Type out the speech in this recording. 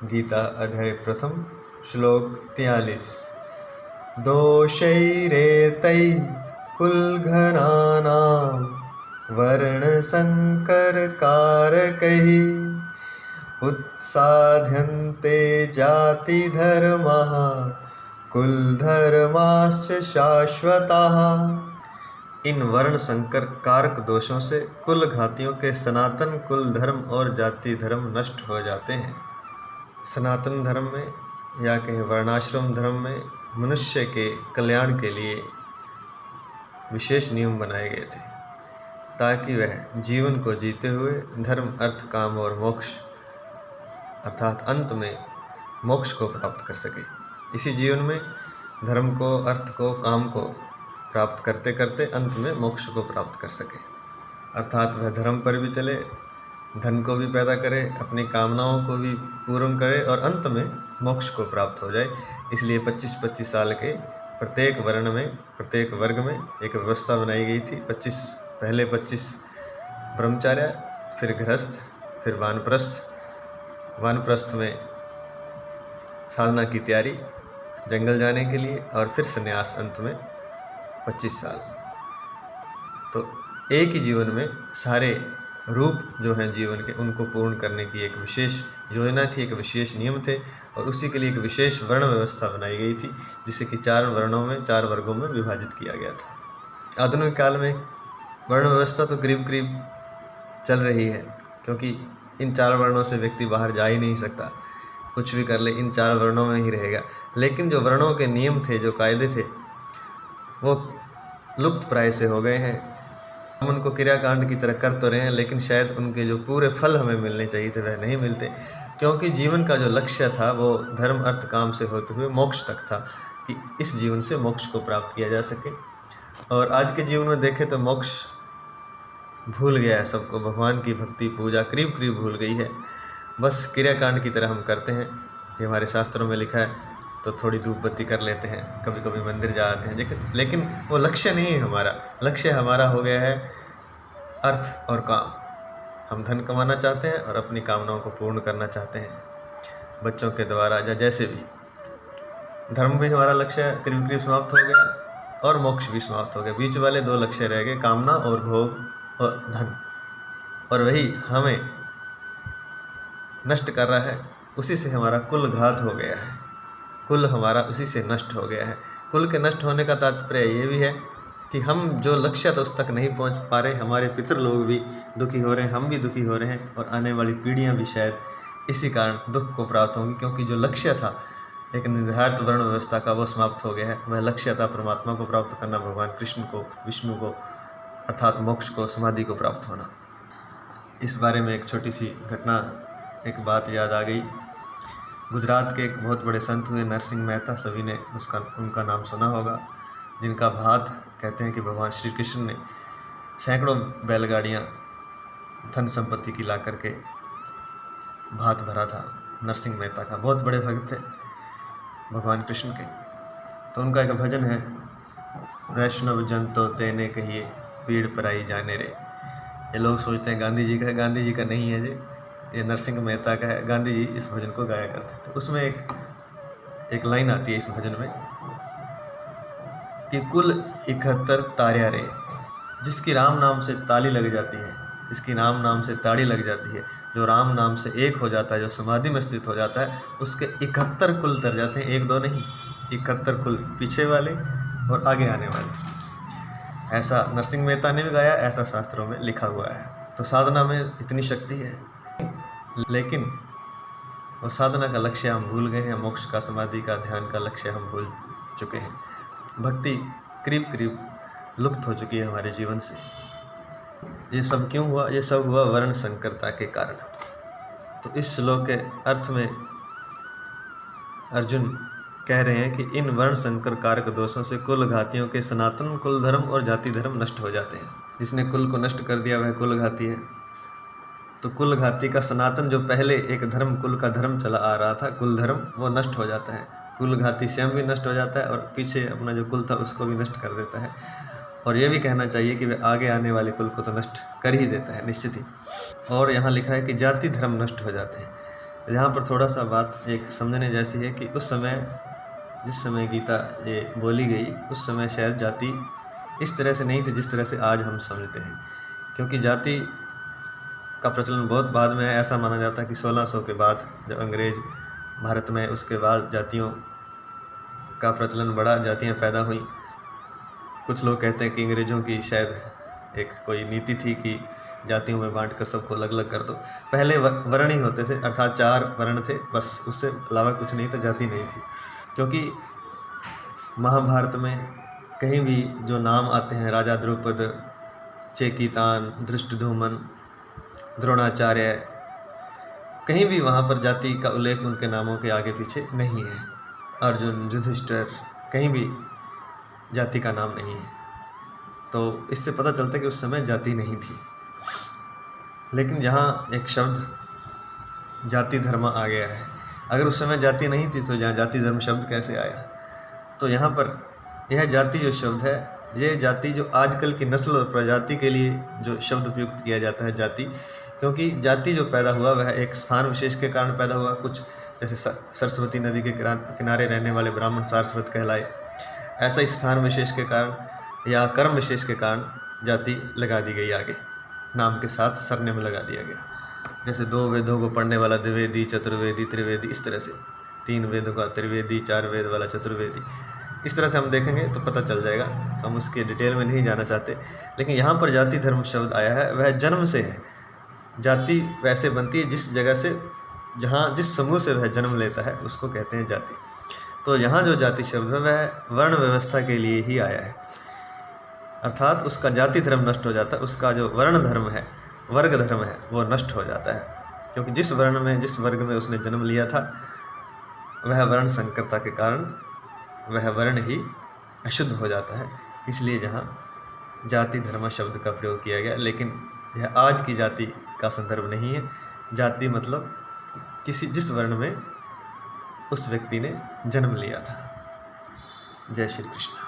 गीता अध्याय प्रथम श्लोक 43। दोषैरेतैः कुलघ्नानां वर्णसंकरकारकैः उत्साध्यन्ते जातिधर्माः कुलधर्माश्च शाश्वताः। इन वर्ण संकर कारक दोषों से कुल घातियों के सनातन कुल धर्म और जाति धर्म नष्ट हो जाते हैं। सनातन धर्म में या कहीं वर्णाश्रम धर्म में मनुष्य के कल्याण के लिए विशेष नियम बनाए गए थे ताकि वह जीवन को जीते हुए धर्म अर्थ काम और मोक्ष अर्थात अंत में मोक्ष को प्राप्त कर सके। इसी जीवन में धर्म को अर्थ को काम को प्राप्त करते करते अंत में मोक्ष को प्राप्त कर सके, अर्थात वह धर्म पर भी चले, धन को भी पैदा करे, अपनी कामनाओं को भी पूर्ण करे और अंत में मोक्ष को प्राप्त हो जाए। इसलिए 25-25 साल के प्रत्येक वर्ण में प्रत्येक वर्ग में एक व्यवस्था बनाई गई थी। पहले 25 ब्रह्मचार्य, फिर गृहस्थ, फिर वानप्रस्थ में साधना की तैयारी जंगल जाने के लिए और फिर संन्यास अंत में 25 साल। तो एक ही जीवन में सारे रूप जो हैं जीवन के उनको पूर्ण करने की एक विशेष योजना थी, एक विशेष नियम थे और उसी के लिए एक विशेष वर्ण व्यवस्था बनाई गई थी जिसे कि 4 वर्णों में 4 वर्गों में विभाजित किया गया था। आधुनिक काल में वर्ण व्यवस्था तो करीब करीब चल रही है, क्योंकि इन 4 वर्णों से व्यक्ति बाहर जा ही नहीं सकता, कुछ भी कर ले इन 4 वर्णों में ही रहेगा। लेकिन जो वर्णों के नियम थे, जो कायदे थे, वो लुप्त प्राय से हो गए हैं। हम उनको क्रियाकांड की तरह कर तो रहे हैं, लेकिन शायद उनके जो पूरे फल हमें मिलने चाहिए थे वह नहीं मिलते, क्योंकि जीवन का जो लक्ष्य था वो धर्म अर्थ काम से होते हुए मोक्ष तक था कि इस जीवन से मोक्ष को प्राप्त किया जा सके। और आज के जीवन में देखें तो मोक्ष भूल गया है सबको, भगवान की भक्ति पूजा करीब करीब भूल गई है। बस क्रियाकांड की तरह हम करते हैं, ये हमारे शास्त्रों में लिखा है, तो थोड़ी धूप बत्ती कर लेते हैं, कभी कभी मंदिर जाते हैं, लेकिन वो लक्ष्य नहीं है हमारा। लक्ष्य हमारा हो गया है अर्थ और काम। हम धन कमाना चाहते हैं और अपनी कामनाओं को पूर्ण करना चाहते हैं, बच्चों के द्वारा या जैसे भी। धर्म भी हमारा लक्ष्य करीब करीब समाप्त हो गया और मोक्ष भी समाप्त हो गया। बीच वाले 2 लक्ष्य रह गए, कामना और भोग और धन, और वही हमें नष्ट कर रहा है। उसी से हमारा कुल घात हो गया है, कुल हमारा उसी से नष्ट हो गया है। कुल के नष्ट होने का तात्पर्य ये भी है कि हम जो लक्ष्य था उस तक नहीं पहुंच पा रहे, हमारे पितर लोग भी दुखी हो रहे हैं, हम भी दुखी हो रहे हैं और आने वाली पीढ़ियां भी शायद इसी कारण दुख को प्राप्त होंगी, क्योंकि जो लक्ष्य था एक निर्धारित वर्ण व्यवस्था का वो समाप्त हो गया है। वह लक्ष्य था परमात्मा को प्राप्त करना, भगवान कृष्ण को, विष्णु को, अर्थात मोक्ष को, समाधि को प्राप्त होना। इस बारे में एक छोटी सी घटना, एक बात याद आ गई। गुजरात के एक बहुत बड़े संत हुए नरसिंह मेहता, सभी ने उनका नाम सुना होगा, जिनका भात कहते हैं कि भगवान श्री कृष्ण ने सैकड़ों बैलगाड़ियाँ धन संपत्ति की ला करके भात भरा था। नरसिंह मेहता का बहुत बड़े भक्त थे भगवान कृष्ण के। तो उनका एक भजन है, वैष्णव जन तो तेने कहिए पीड़ पराई जाने रे। ये लोग सोचते हैं गांधी जी का है, गांधी जी का नहीं है जी, ये नरसिंह मेहता का है। गांधी जी इस भजन को गाया करते थे। उसमें एक लाइन आती है इस भजन में कि कुल 71 तारिया रे, जिसकी राम नाम से ताली लग जाती है, जिसकी राम नाम से ताड़ी लग जाती है, जो राम नाम से एक हो जाता है, जो समाधि में स्थित हो जाता है, उसके 71 कुल तर जाते हैं। 1-2 नहीं, 71 कुल, पीछे वाले और आगे आने वाले। ऐसा नरसिंह मेहता ने भी गाया, ऐसा शास्त्रों में लिखा हुआ है। तो साधना में इतनी शक्ति है, लेकिन वो साधना का लक्ष्य हम भूल गए हैं, मोक्ष का, समाधि का, ध्यान का लक्ष्य हम भूल चुके हैं। भक्ति करीब करीब लुप्त हो चुकी है हमारे जीवन से। ये सब क्यों हुआ? ये सब हुआ वर्ण संकरता के कारण। तो इस श्लोक के अर्थ में अर्जुन कह रहे हैं कि इन वर्ण संकर कारक दोषों से कुल घातियों के सनातन कुल धर्म और जाति धर्म नष्ट हो जाते हैं। जिसने कुल को नष्ट कर दिया वह कुल घाती है। तो कुल घाती का सनातन जो पहले एक धर्म, कुल का धर्म चला आ रहा था, कुल धर्म, वो नष्ट हो जाता है। कुल घाती स्वयं भी नष्ट हो जाता है और पीछे अपना जो कुल था उसको भी नष्ट कर देता है। और ये भी कहना चाहिए कि वह आगे आने वाले कुल को तो नष्ट कर ही देता है निश्चित ही। और यहाँ लिखा है कि जाति धर्म नष्ट हो जाते हैं। यहाँ पर थोड़ा सा बात एक समझने जैसी है कि उस समय, जिस समय गीता ये बोली गई, उस समय शायद जाति इस तरह से नहीं थी जिस तरह से आज हम समझते हैं, क्योंकि जाति का प्रचलन बहुत बाद में है। ऐसा माना जाता है कि 1600 के बाद जब अंग्रेज भारत में, उसके बाद जातियों का प्रचलन बढ़ा, जातियाँ पैदा हुई। कुछ लोग कहते हैं कि अंग्रेज़ों की शायद एक कोई नीति थी कि जातियों में बांट कर सबको अलग अलग कर दो। पहले वर्ण ही होते थे, अर्थात 4 वर्ण थे बस, उससे अलावा कुछ नहीं था, जाति नहीं थी। क्योंकि महाभारत में कहीं भी जो नाम आते हैं, राजा द्रुपद, चेकितान, धृष्टद्युम्न, द्रोणाचार्य, कहीं भी वहाँ पर जाति का उल्लेख उनके नामों के आगे पीछे नहीं है। अर्जुन, युधिष्ठिर, कहीं भी जाति का नाम नहीं है। तो इससे पता चलता है कि उस समय जाति नहीं थी। लेकिन यहाँ एक शब्द जाति धर्म आ गया है। अगर उस समय जाति नहीं थी तो यहाँ जाति धर्म शब्द कैसे आया? तो यहाँ पर यह जाति जो शब्द है, ये जाति जो आजकल की नस्ल और प्रजाति के लिए जो शब्द उपयुक्त किया जाता है जाति, क्योंकि जाति जो पैदा हुआ वह एक स्थान विशेष के कारण पैदा हुआ। कुछ जैसे सरस्वती नदी के किनारे रहने वाले ब्राह्मण सारस्वत कहलाए, ऐसा स्थान विशेष के कारण या कर्म विशेष के कारण जाति लगा दी गई, आगे नाम के साथ सरने में लगा दिया गया। जैसे 2 वेदों को पढ़ने वाला द्विवेदी, चतुर्वेदी, त्रिवेदी, इस तरह से 3 वेदों का त्रिवेदी, 4 वेद वाला चतुर्वेदी, इस तरह से हम देखेंगे तो पता चल जाएगा। हम उसके डिटेल में नहीं जाना चाहते। लेकिन यहाँ पर जाति धर्म शब्द आया है, वह जन्म से है। जाति वैसे बनती है जिस जगह से, जहाँ जिस समूह से वह जन्म लेता है उसको कहते हैं जाति। तो यहाँ जो जाति शब्द है वह वर्ण व्यवस्था के लिए ही आया है, अर्थात उसका जाति धर्म नष्ट हो जाता है, उसका जो वर्ण धर्म है, वर्ग धर्म है, वो नष्ट हो जाता है। क्योंकि जिस वर्ण में, जिस वर्ग में उसने जन्म लिया था, वह वर्ण संकरता के कारण वह वर्ण ही अशुद्ध हो जाता है। इसलिए जहाँ जाति धर्म शब्द का प्रयोग किया गया। लेकिन यह आज की जाति का संदर्भ नहीं है। जाति मतलब किसी, जिस वर्ण में उस व्यक्ति ने जन्म लिया था। जय श्री कृष्ण।